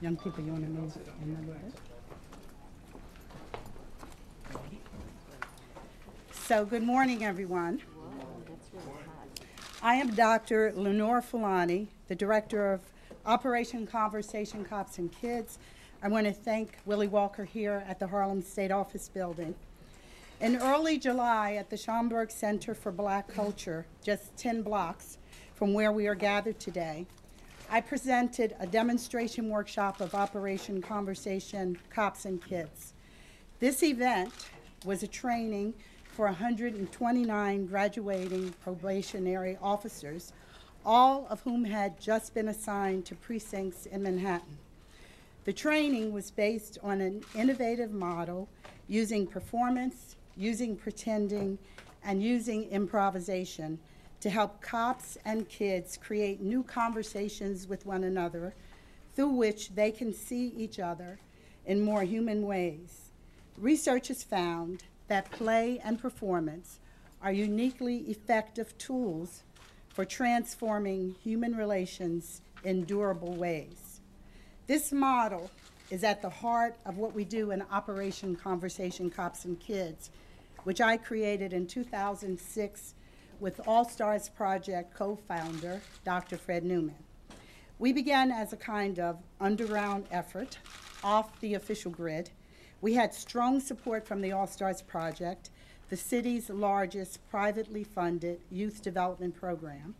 Young people, you want to move in a little bit? So, good morning, everyone. I am Dr. Lenore Fulani, the Director of Operation Conversation Cops and Kids. I want to thank Willie Walker here at the Harlem State Office Building. In early July at the Schomburg Center for Black Culture, just 10 blocks from where we are gathered today, I presented a demonstration workshop of Operation Conversation Cops and Kids. This event was a training for 129 graduating probationary officers, all of whom had just been assigned to precincts in Manhattan. The training was based on an innovative model using performance, using pretending, and using improvisation to help cops and kids create new conversations with one another through which they can see each other in more human ways. Research has found that play and performance are uniquely effective tools for transforming human relations in durable ways. This model is at the heart of what we do in Operation Conversation Cops and Kids, which I created in 2006 with All Stars Project co-founder, Dr. Fred Newman. We began as a kind of underground effort off the official grid. We had strong support from the All Stars Project, the city's largest privately funded youth development program.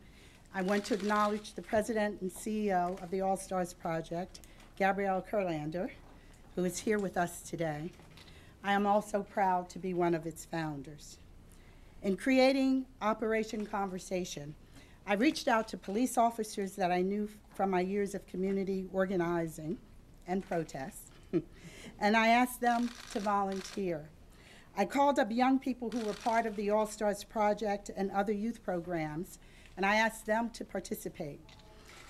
I want to acknowledge the president and CEO of the All Stars Project, Gabrielle Kurlander, who is here with us today. I am also proud to be one of its founders. In creating Operation Conversation, I reached out to police officers that I knew from my years of community organizing and protests, and I asked them to volunteer. I called up young people who were part of the All Stars Project and other youth programs, and I asked them to participate.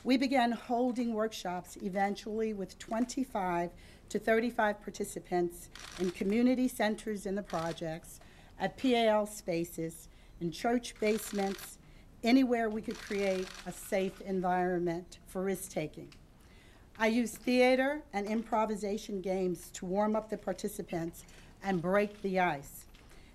We began holding workshops eventually with 25 to 35 participants in community centers in the projects, at PAL spaces, in church basements, anywhere we could create a safe environment for risk-taking. I used theater and improvisation games to warm up the participants and break the ice.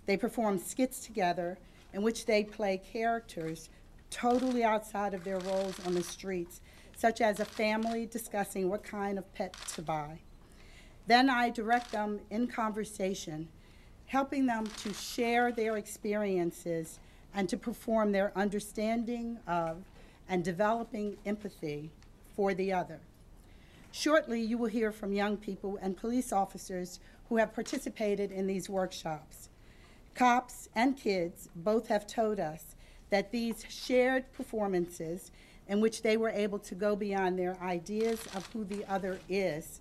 They performed skits together in which they play characters totally outside of their roles on the streets, such as a family discussing what kind of pet to buy. Then I direct them in conversation, helping them to share their experiences and to perform their understanding of and developing empathy for the other. Shortly, you will hear from young people and police officers who have participated in these workshops. Cops and kids both have told us that these shared performances in which they were able to go beyond their ideas of who the other is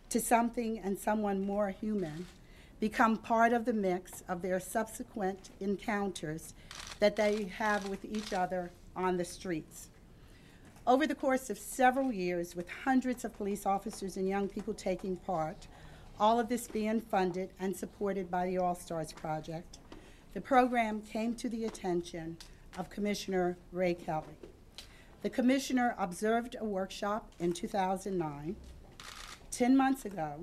to something and someone more human become part of the mix of their subsequent encounters that they have with each other on the streets. Over the course of several years, with hundreds of police officers and young people taking part, all of this being funded and supported by the All Stars Project, the program came to the attention of Commissioner Ray Kelly. The commissioner observed a workshop in 2009. 10 months ago,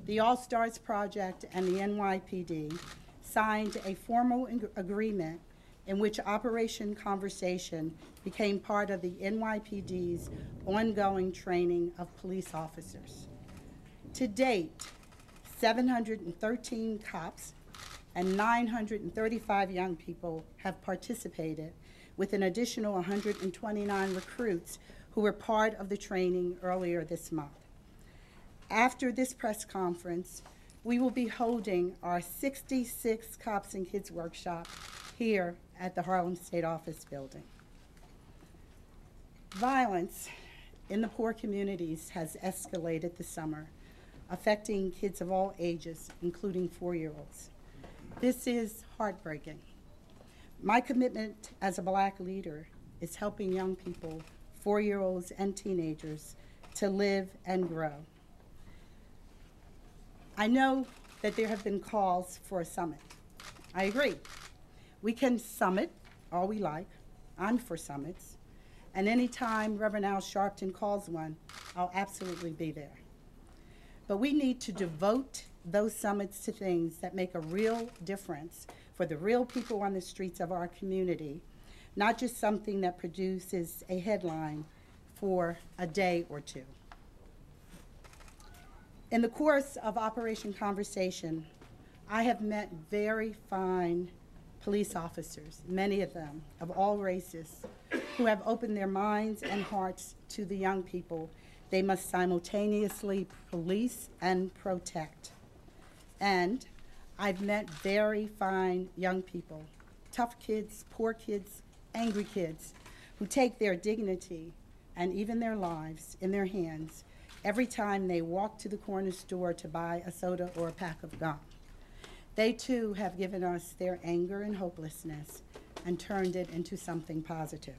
the All Stars Project and the NYPD signed a formal agreement in which Operation Conversation became part of the NYPD's ongoing training of police officers. To date, 713 cops and 935 young people have participated, with an additional 129 recruits who were part of the training earlier this month. After this press conference, we will be holding our 66 Cops and Kids workshop here at the Harlem State Office Building. Violence in the poor communities has escalated this summer, affecting kids of all ages, including 4-year-olds. This is heartbreaking. My commitment as a Black leader is helping young people, 4-year-olds and teenagers, to live and grow. I know that there have been calls for a summit. I agree. We can summit all we like. I'm for summits. And anytime Reverend Al Sharpton calls one, I'll absolutely be there. But we need to devote those summits to things that make a real difference for the real people on the streets of our community, not just something that produces a headline for a day or two. In the course of Operation Conversation, I have met very fine police officers, many of them of all races, who have opened their minds and hearts to the young people they must simultaneously police and protect. And I've met very fine young people, tough kids, poor kids, angry kids, who take their dignity and even their lives in their hands every time they walk to the corner store to buy a soda or a pack of gum. They too have given us their anger and hopelessness and turned it into something positive.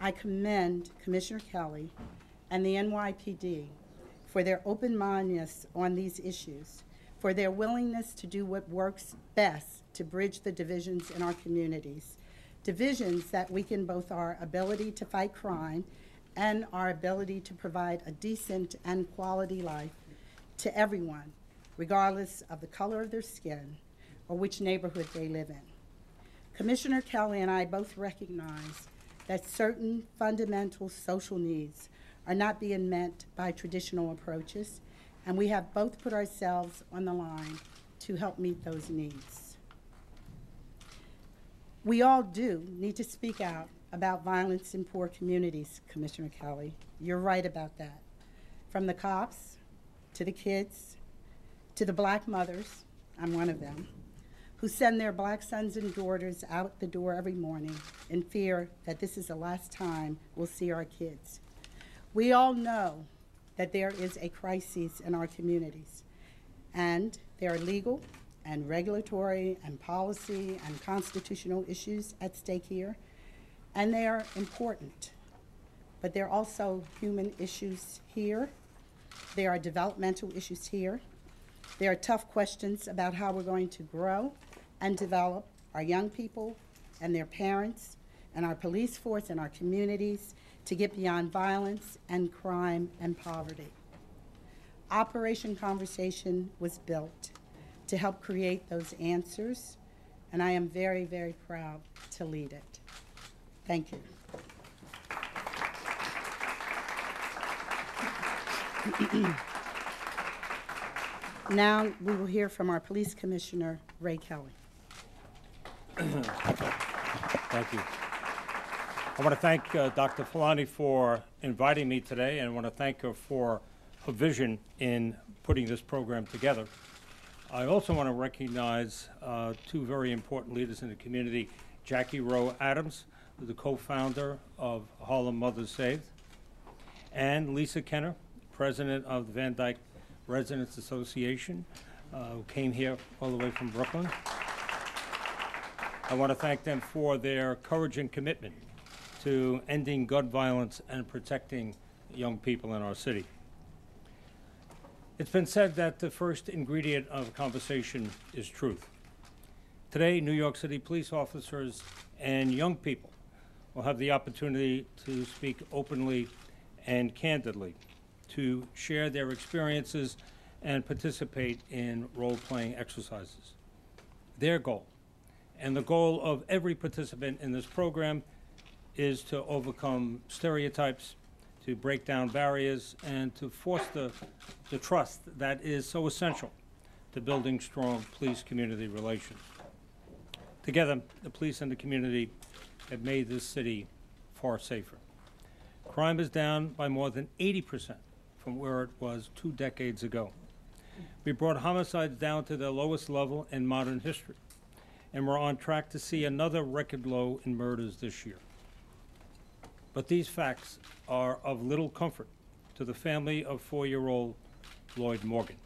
I commend Commissioner Kelly and the NYPD for their open-mindedness on these issues, for their willingness to do what works best to bridge the divisions in our communities, divisions that weaken both our ability to fight crime and our ability to provide a decent and quality life to everyone, regardless of the color of their skin or which neighborhood they live in. Commissioner Kelly and I both recognize that certain fundamental social needs are not being met by traditional approaches, and we have both put ourselves on the line to help meet those needs. We all do need to speak out about violence in poor communities, Commissioner Kelly. You're right about that. From the cops, to the kids, to the black mothers, I'm one of them, who send their black sons and daughters out the door every morning in fear that this is the last time we'll see our kids. We all know that there is a crisis in our communities, and there are legal and regulatory and policy and constitutional issues at stake here, and they are important. But there are also human issues here. There are developmental issues here. There are tough questions about how we're going to grow and develop our young people and their parents and our police force and our communities to get beyond violence and crime and poverty. Operation Conversation was built to help create those answers, and I am very, very proud to lead it. Thank you. Now we will hear from our Police Commissioner, Ray Kelly. Thank you. I want to thank Dr. Fulani for inviting me today, and I want to thank her for her vision in putting this program together. I also want to recognize two very important leaders in the community, Jackie Rowe Adams, the co-founder of Harlem Mothers Saved, and Lisa Kenner, president of the Van Dyke Residents Association, who came here all the way from Brooklyn. I want to thank them for their courage and commitment to ending gun violence and protecting young people in our city. It's been said that the first ingredient of conversation is truth. Today, New York City police officers and young people will have the opportunity to speak openly and candidly, to share their experiences and participate in role-playing exercises. Their goal, and the goal of every participant in this program, is to overcome stereotypes, to break down barriers, and to foster the trust that is so essential to building strong police-community relations. Together, the police and the community have made this city far safer. Crime is down by more than 80% from where it was 2 decades ago. We brought homicides down to their lowest level in modern history, and we're on track to see another record low in murders this year. But these facts are of little comfort to the family of 4-year-old Lloyd Morgan,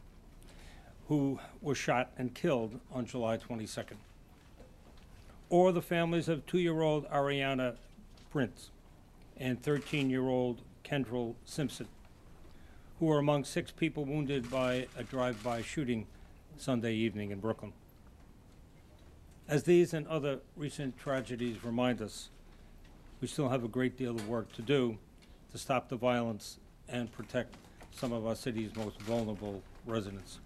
who was shot and killed on July 22nd, or the families of 2-year-old Ariana Prince and 13-year-old Kendrell Simpson, who were among 6 people wounded by a drive-by shooting Sunday evening in Brooklyn. As these and other recent tragedies remind us, we still have a great deal of work to do to stop the violence and protect some of our city's most vulnerable residents.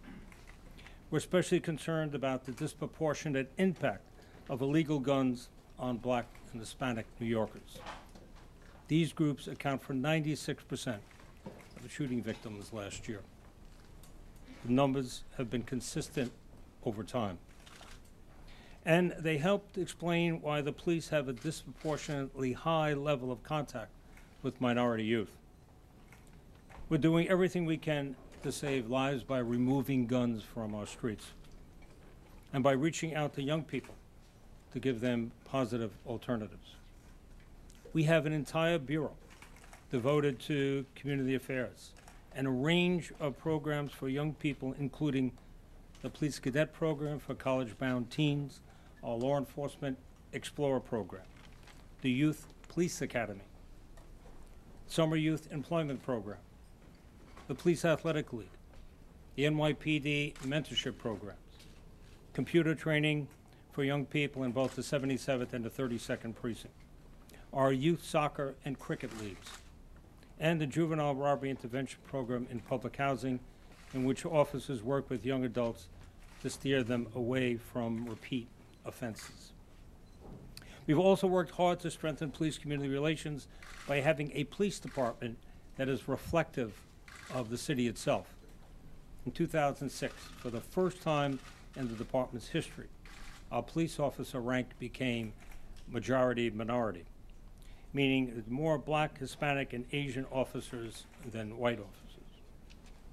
We're especially concerned about the disproportionate impact of illegal guns on Black and Hispanic New Yorkers. These groups account for 96% of the shooting victims last year. The numbers have been consistent over time. And they helped explain why the police have a disproportionately high level of contact with minority youth. We're doing everything we can to save lives by removing guns from our streets and by reaching out to young people to give them positive alternatives. We have an entire bureau devoted to community affairs and a range of programs for young people, including the Police Cadet Program for college-bound teens, our Law Enforcement Explorer Program, the Youth Police Academy, Summer Youth Employment Program, the Police Athletic League, the NYPD Mentorship Programs, computer training for young people in both the 77th and the 32nd Precinct, our youth soccer and cricket leagues, and the Juvenile Robbery Intervention Program in public housing, in which officers work with young adults to steer them away from repeat offenses. We've also worked hard to strengthen police-community relations by having a police department that is reflective of the city itself. In 2006, for the first time in the department's history, our police officer rank became majority-minority, meaning more Black, Hispanic, and Asian officers than white officers.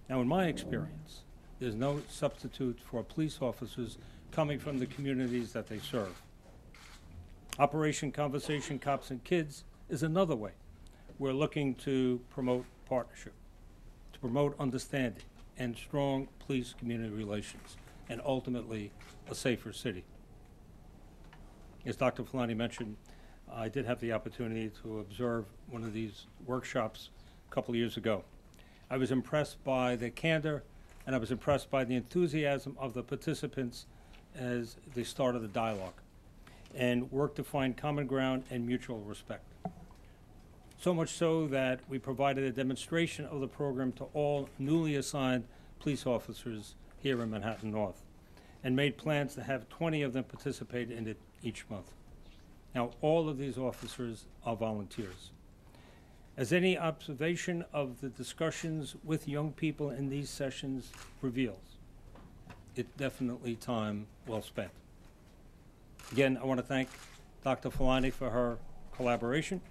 Now, in my experience, there's no substitute for police officers coming from the communities that they serve. Operation Conversation Cops and Kids is another way we're looking to promote partnership, to promote understanding and strong police-community relations, and ultimately a safer city. As Dr. Fulani mentioned, I did have the opportunity to observe one of these workshops a couple of years ago. I was impressed by the candor, and I was impressed by the enthusiasm of the participants as they started the dialogue and worked to find common ground and mutual respect. So much so that we provided a demonstration of the program to all newly assigned police officers here in Manhattan North and made plans to have 20 of them participate in it each month. Now, all of these officers are volunteers. As any observation of the discussions with young people in these sessions reveals, it's definitely time well spent. Again, I want to thank Dr. Fulani for her collaboration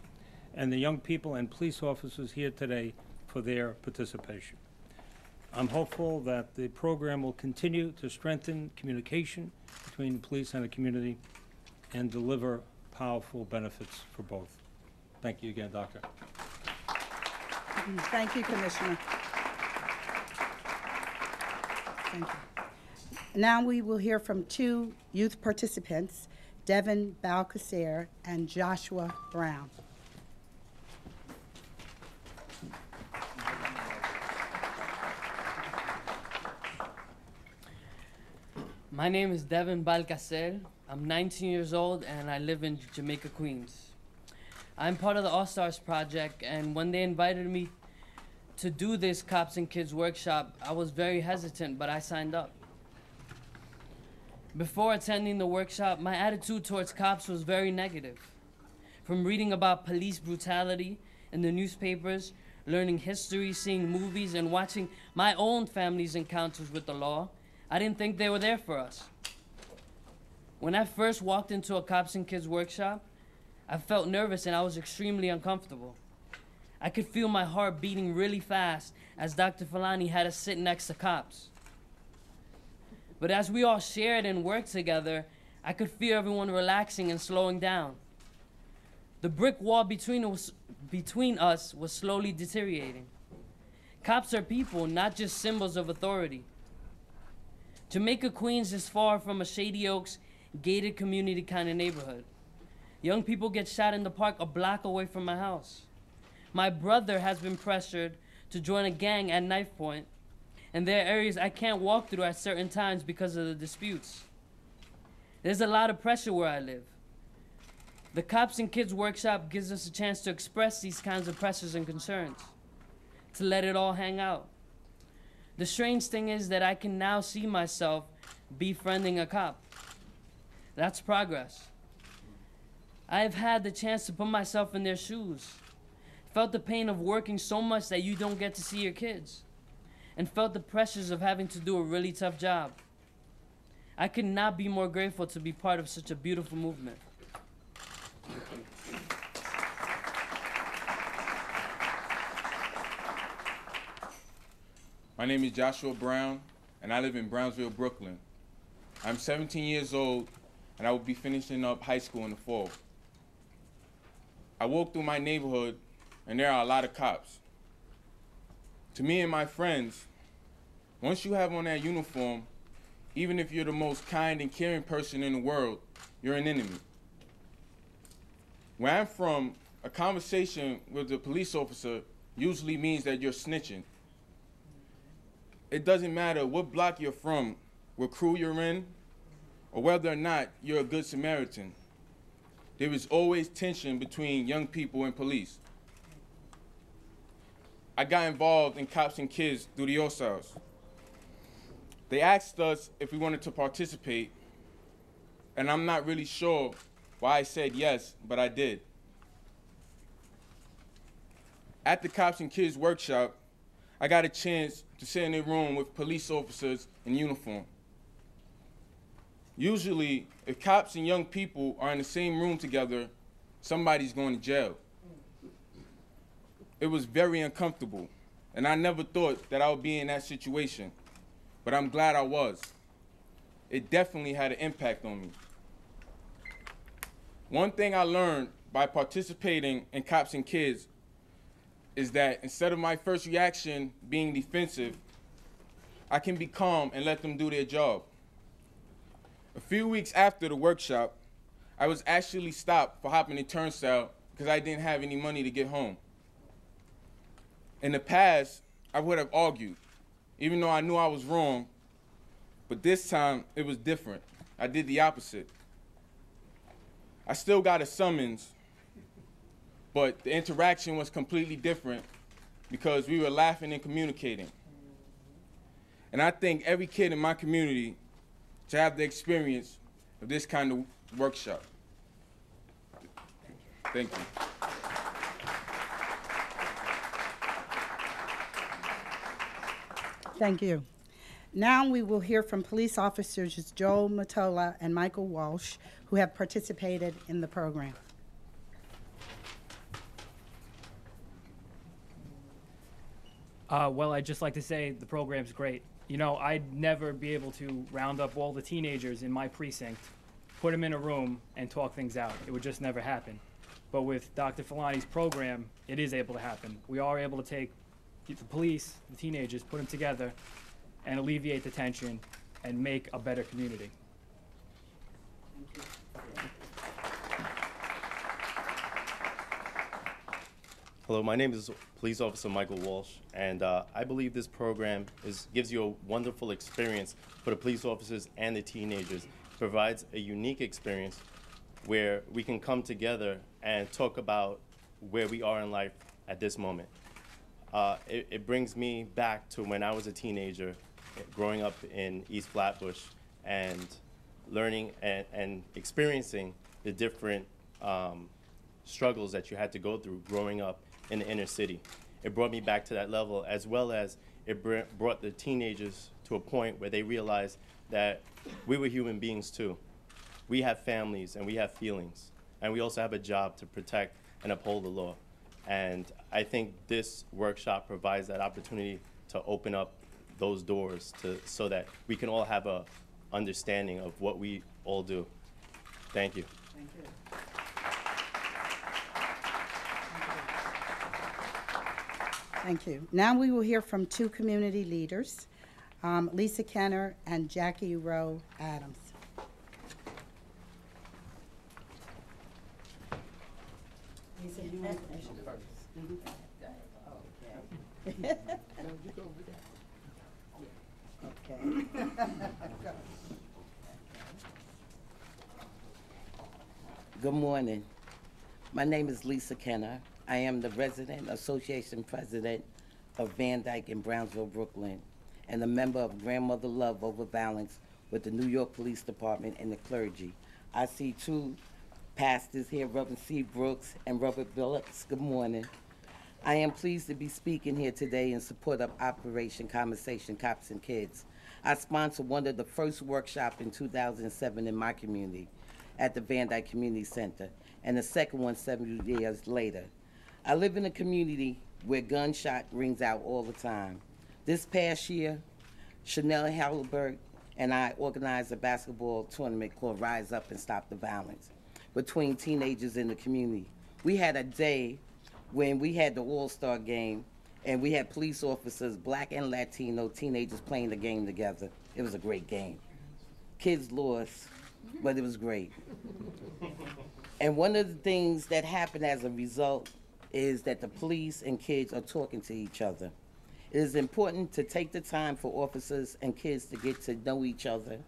and the young people and police officers here today for their participation. I'm hopeful that the program will continue to strengthen communication between the police and the community and deliver powerful benefits for both. Thank you again, Doctor. Thank you, Commissioner. Thank you. Now we will hear from two youth participants, Devin Balcacer and Joshua Brown. My name is Devin Balcacer. I'm 19 years old and I live in Jamaica, Queens. I'm part of the All Stars Project, and when they invited me to do this Cops and Kids workshop, I was very hesitant, but I signed up. Before attending the workshop, my attitude towards cops was very negative. From reading about police brutality in the newspapers, learning history, seeing movies, and watching my own family's encounters with the law, I didn't think they were there for us. When I first walked into a Cops and Kids workshop, I felt nervous and I was extremely uncomfortable. I could feel my heart beating really fast as Dr. Fulani had us sit next to cops. But as we all shared and worked together, I could feel everyone relaxing and slowing down. The brick wall between us was slowly deteriorating. Cops are people, not just symbols of authority. Jamaica, Queens is far from a Shady Oaks, gated community kind of neighborhood. Young people get shot in the park a block away from my house. My brother has been pressured to join a gang at knife point, and there are areas I can't walk through at certain times because of the disputes. There's a lot of pressure where I live. The Cops and Kids workshop gives us a chance to express these kinds of pressures and concerns, to let it all hang out. The strange thing is that I can now see myself befriending a cop. That's progress. I have had the chance to put myself in their shoes, felt the pain of working so much that you don't get to see your kids, and felt the pressures of having to do a really tough job. I could not be more grateful to be part of such a beautiful movement. My name is Joshua Brown, and I live in Brownsville, Brooklyn. I'm 17 years old, and I will be finishing up high school in the fall. I walk through my neighborhood, and there are a lot of cops. To me and my friends, once you have on that uniform, even if you're the most kind and caring person in the world, you're an enemy. Where I'm from, a conversation with a police officer usually means that you're snitching. It doesn't matter what block you're from, what crew you're in, or whether or not you're a good Samaritan. There is always tension between young people and police. I got involved in Cops and Kids through the Osage. They asked us if we wanted to participate, and I'm not really sure why I said yes, but I did. At the Cops and Kids workshop, I got a chance to sit in a room with police officers in uniform. Usually, if cops and young people are in the same room together, somebody's going to jail. It was very uncomfortable, and I never thought that I would be in that situation, but I'm glad I was. It definitely had an impact on me. One thing I learned by participating in Cops and Kids is that instead of my first reaction being defensive, I can be calm and let them do their job. A few weeks after the workshop, I was actually stopped for hopping a turnstile because I didn't have any money to get home. In the past, I would have argued, even though I knew I was wrong, but this time it was different. I did the opposite. I still got a summons, but the interaction was completely different because we were laughing and communicating. And I think every kid in my community should have the experience of this kind of workshop. Thank you. Thank you. Now we will hear from police officers Joel Matola and Michael Walsh, who have participated in the program. Well, I'd just like to say the program's great. You know, I'd never be able to round up all the teenagers in my precinct, put them in a room, and talk things out. It would just never happen. But with Dr. Filani's program, it is able to happen. We are able to take the police, the teenagers, put them together, and alleviate the tension and make a better community. Hello, my name is Police Officer Michael Walsh, and I believe this program gives you a wonderful experience for the police officers and the teenagers. It provides a unique experience where we can come together and talk about where we are in life at this moment. It brings me back to when I was a teenager, growing up in East Flatbush, and learning and experiencing the different struggles that you had to go through growing up in the inner city. It brought me back to that level, as well as it brought the teenagers to a point where they realized that we were human beings too. We have families and we have feelings, and we also have a job to protect and uphold the law. And I think this workshop provides that opportunity to open up those doors so that we can all have a understanding of what we all do. Thank you. Thank you. Thank you. Now we will hear from two community leaders, Lisa Kenner and Jackie Rowe Adams. Lisa, you want to finish first? Okay. Good morning. My name is Lisa Kenner. I am the resident association president of Van Dyke in Brownsville, Brooklyn. and a member of Grandmother Love Over Violence with the New York Police Department and the clergy. I see two pastors here, Reverend C. Brooks and Reverend Phillips. Good morning. I am pleased to be speaking here today in support of Operation Conversation Cops and Kids. I sponsored one of the first workshops in 2007 in my community at the Van Dyke Community Center, and the second one 7 years later. I live in a community where gunshot rings out all the time. This past year, Chanel Halliburton and I organized a basketball tournament called Rise Up and Stop the Violence between teenagers in the community. We had a day when we had the All-Star game, and we had police officers, black and Latino teenagers playing the game together. It was a great game. Kids lost, but it was great. And one of the things that happened as a result is that the police and kids are talking to each other. It is important to take the time for officers and kids to get to know each other.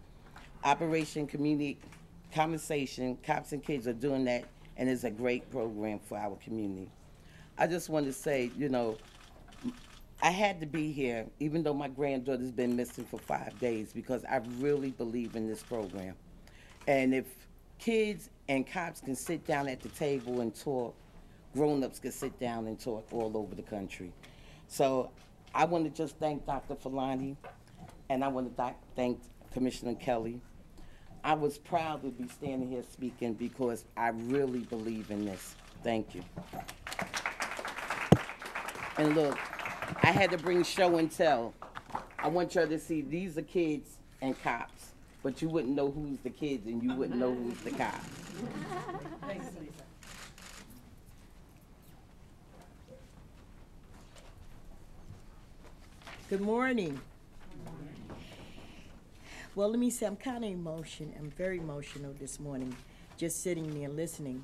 Operation Community Conversation, Cops and Kids are doing that, and it's a great program for our community. I just want to say, you know, I had to be here, even though my granddaughter's been missing for 5 days, because I really believe in this program. And if kids and cops can sit down at the table and talk, grown-ups can sit down and talk all over the country. So I want to just thank Dr. Filani, and I want to thank Commissioner Kelly. I was proud to be standing here speaking because I really believe in this. Thank you. And look, I had to bring show and tell. I want y'all to see these are kids and cops, but you wouldn't know who's the kids and you wouldn't know who's the cops. Thanks, Lisa. Good morning. Well, let me say I'm kind of emotional. I'm very emotional this morning, just sitting there listening.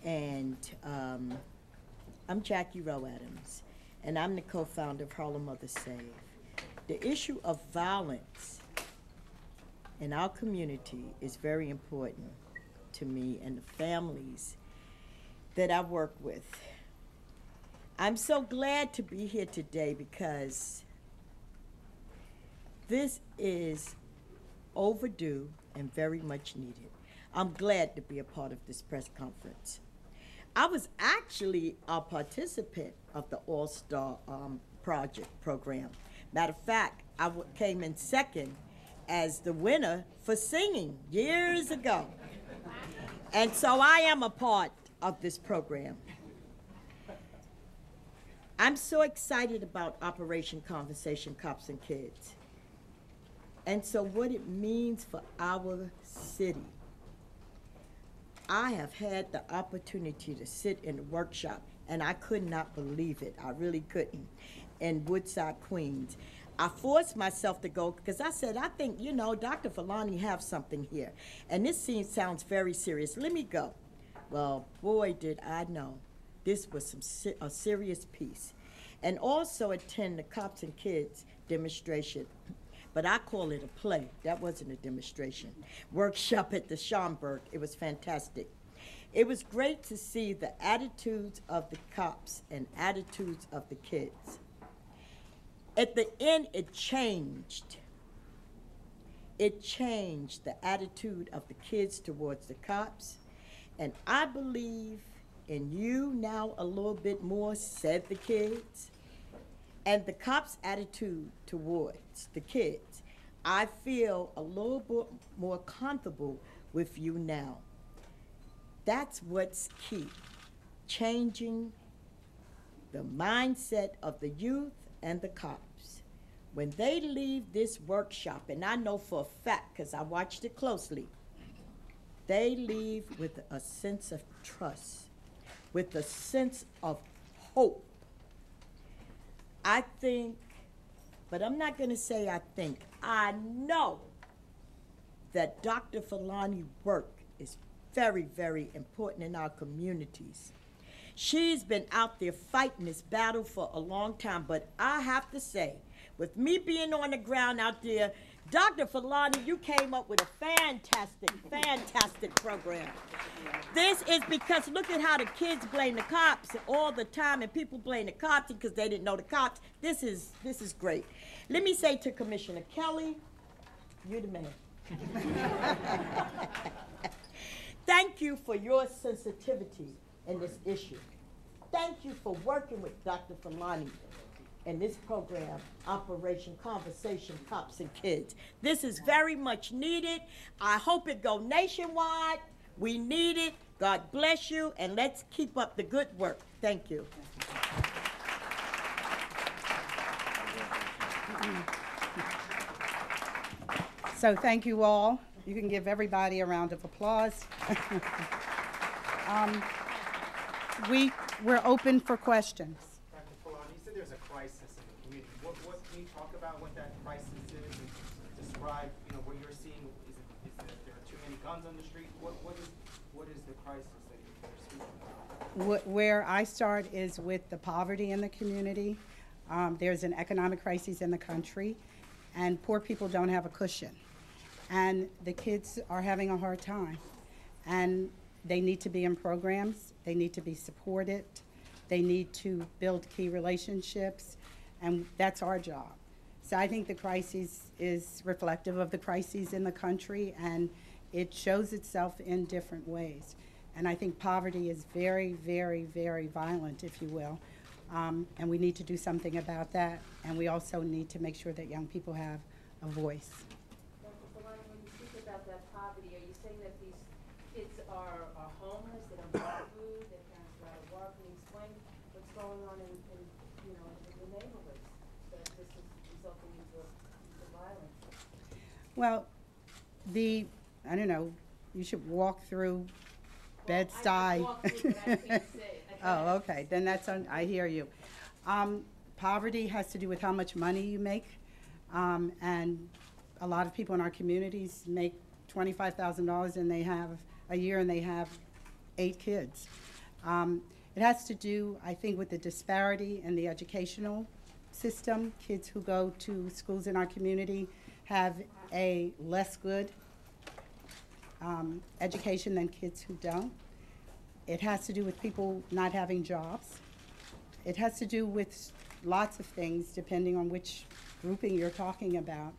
And I'm Jackie Rowe Adams, and I'm the co-founder of Harlem Mothers Save. The issue of violence in our community is very important to me and the families that I work with. I'm so glad to be here today because this is overdue and very much needed. I'm glad to be a part of this press conference. I was actually a participant of the All-Star program. Matter of fact, I came in second as the winner for singing years ago. And so I am a part of this program. I'm so excited about Operation Conversation Cops and Kids. And so what it means for our city. I have had the opportunity to sit in a workshop, and I could not believe it. I really couldn't, in Woodside, Queens. I forced myself to go because I said, I think, you know, Dr. Filani have something here. And this sounds very serious. Let me go. Well, boy, did I know. This was a serious piece. And also attend the Cops and Kids demonstration. But I call it a play. That wasn't a demonstration. Workshop at the Schomburg. It was fantastic. It was great to see the attitudes of the cops and attitudes of the kids. At the end, it changed. It changed the attitude of the kids towards the cops. And I believe in you now a little bit more, said the kids. And the cops' attitude towards the kids, I feel a little bit more comfortable with you now. That's what's key, changing the mindset of the youth and the cops. When they leave this workshop, and I know for a fact because I watched it closely, they leave with a sense of trust, with a sense of hope. I think, but I'm not going to say I think, I know that Dr. Filani's work is very, very important in our communities. She's been out there fighting this battle for a long time, but I have to say, with me being on the ground out there Dr. Fulani, you came up with a fantastic program. This is because look at how the kids blame the cops all the time, and people blame the cops because they didn't know the cops. This is great. Let me say to Commissioner Kelly, you're the man. Thank you for your sensitivity in this issue. Thank you for working with Dr. Fulani in this program, Operation Conversation Cops and Kids. This is very much needed. I hope it go nationwide. We need it. God bless you, and let's keep up the good work. Thank you. So thank you all. You can give everybody a round of applause. We're open for questions. Dr. Fulani, you said there's a crisis in the community. What can you talk about what that crisis is and describe, what you're seeing? Is there are too many guns on the street? What is the crisis that you're speaking about? Where I start is with the poverty in the community. There's an economic crisis in the country, and poor people don't have a cushion. And the kids are having a hard time. And they need to be in programs. They need to be supported. They need to build key relationships. And that's our job. So I think the crisis is reflective of the crises in the country, and it shows itself in different ways. And I think poverty is very, very, very violent, if you will. And we need to do something about that. And we also need to make sure that young people have a voice. When you speak about that poverty, are you saying that these kids are homeless, they don't have food, their parents are out of work? Can you explain what's going on in the neighborhoods that this is resulting into violence? Well, I don't know, you should walk through Bed-Stuy. I walk through, but I can't say. Oh, okay, then I hear you. Poverty has to do with how much money you make. And a lot of people in our communities make $25,000 and they have a year and they have 8 kids. It has to do, I think, with the disparity in the educational system. Kids who go to schools in our community have a less good education than kids who don't. It has to do with people not having jobs. It has to do with lots of things, depending on which grouping you're talking about.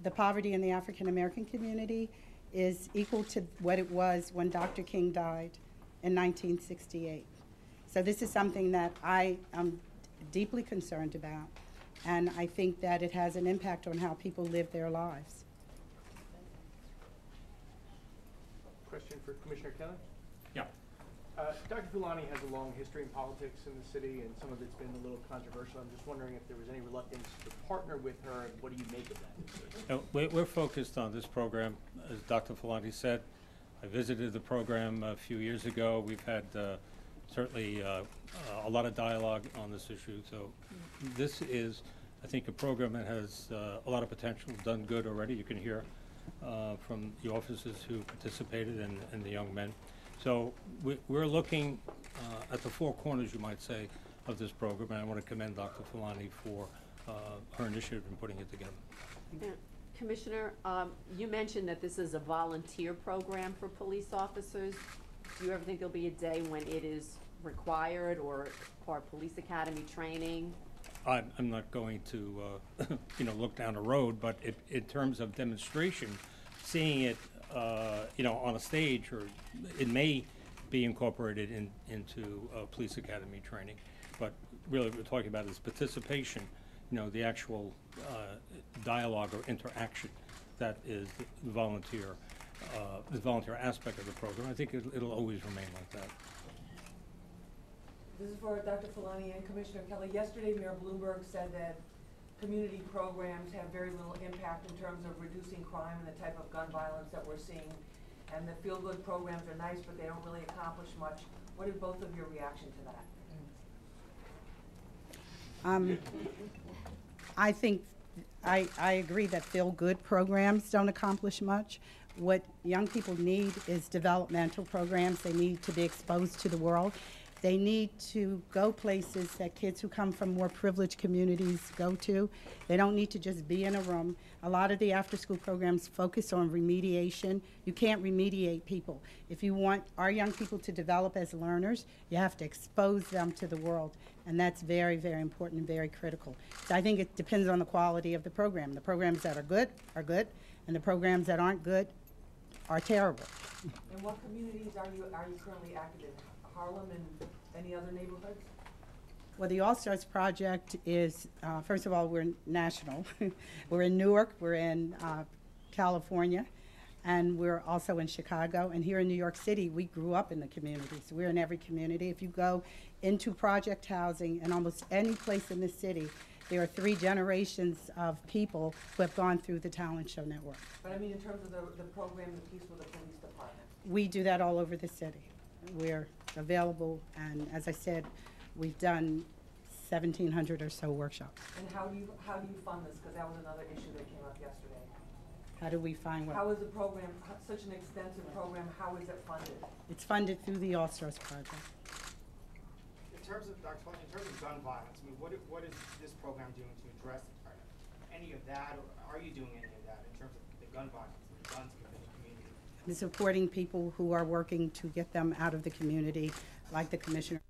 The poverty in the African American community is equal to what it was when Dr. King died in 1968. So this is something that I am deeply concerned about, and I think that it has an impact on how people live their lives. Question for Commissioner Kelly? Yeah. Dr. Fulani has a long history in politics in the city, and some of it's been a little controversial. I'm just wondering if there was any reluctance to partner with her, and what do you make of that? We're focused on this program, as Dr. Fulani said. I visited the program a few years ago. We've had certainly a lot of dialogue on this issue. So this is, I think, a program that has a lot of potential, done good already. You can hear from the officers who participated and the young men. So we're looking at the 4 corners, you might say, of this program, and I want to commend Dr. Fulani for her initiative in putting it together. Yeah. Commissioner, you mentioned that this is a volunteer program for police officers. Do you ever think there'll be a day when it is required or part of police academy training? I'm not going to, look down the road, but in terms of demonstration, seeing it, on a stage, or it may be incorporated into police academy training. But really, what we're talking about is participation. The actual dialogue or interaction that is the volunteer aspect of the program. I think it'll always remain like that. This is for Dr. Fulani and Commissioner Kelly. Yesterday, Mayor Bloomberg said that community programs have very little impact in terms of reducing crime and the type of gun violence that we're seeing. And the feel-good programs are nice, but they don't really accomplish much. What is both of your reaction to that? I think I agree that feel-good programs don't accomplish much. What young people need is developmental programs. They need to be exposed to the world. They need to go places that kids who come from more privileged communities go to. They don't need to just be in a room. A lot of the after-school programs focus on remediation. You can't remediate people. If you want our young people to develop as learners, you have to expose them to the world, and that's very, very important and very critical. So I think it depends on the quality of the program. The programs that are good, and the programs that aren't good are terrible. And what communities are you currently active in? Harlem and any other neighborhoods? Well, the All Stars Project is, first of all, we're national. We're in Newark, we're in California, and we're also in Chicago. And here in New York City, we grew up in the community, so we're in every community. If you go into project housing in almost any place in the city, there are 3 generations of people who have gone through the Talent Show Network. But I mean in terms of the program, the piece with the police department. We do that all over the city. We're available, and as I said, we've done 1,700 or so workshops. And how do you fund this? Because that was another issue that came up yesterday. How do we find what? How is the program, such an extensive program, how is it funded? It's funded through the All Stars Project. In terms of, Dr. Fletcher, in terms of gun violence, I mean, what is this program doing to address any of that, or are you doing any of that in terms of the gun violence, the guns within the community? And supporting people who are working to get them out of the community, like the Commissioner